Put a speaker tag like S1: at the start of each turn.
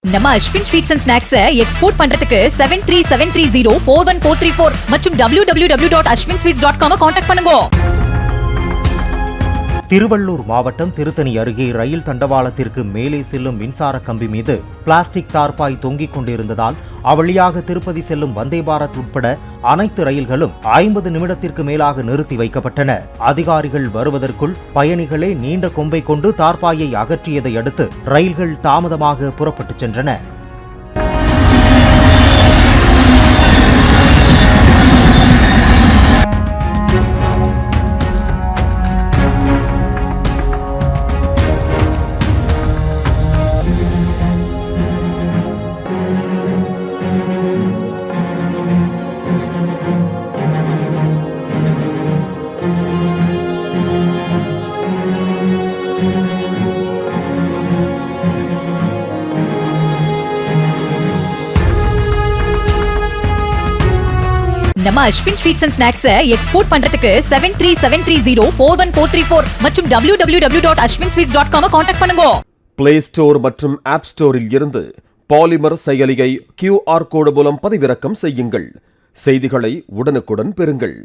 S1: நம்ம Ashwin sweets and snacks export பண்றதுக்கு 7373041434 மற்றும் www.ashwinsweets.com கான்டாக்ட் பண்ணுங்க.
S2: திருவள்ளூர் மாவட்டம் திருத்தணி அருகே ரயில் தண்டவாளத்திற்கு மேலே செல்லும் மின்சார கம்பி மீது பிளாஸ்டிக் தார்பாய் தொங்கிக் கொண்டிருந்ததால் அவ்வழியாக திருப்பதி செல்லும் வந்தே பாரத் உட்பட அனைத்து ரயில்களும் 50 நிமிடத்திற்கு மேலாக நிறுத்தி வைக்கப்பட்டன. அதிகாரிகள் வருவதற்குள் பயணிகளே நீண்ட கொம்பை கொண்டு தார்பாயை அகற்றியதை அடுத்து ரயில்கள் தாமதமாக புறப்பட்டுச் சென்றன.
S1: நம்ம Ashwin sweets and snacks export பண்றதுக்கு 7373041434 மற்றும் www.ashwinsweets.com கான்டாக்ட் பண்ணுங்க.
S3: பிளே ஸ்டோர் மற்றும் ஆப் ஸ்டோரில் இருந்து பாலிமர் செயலியை QR கோடு மூலம் பதிவிறக்கம் செய்யுங்கள். செய்திகளை உடனுக்குடன் பெறுங்கள்.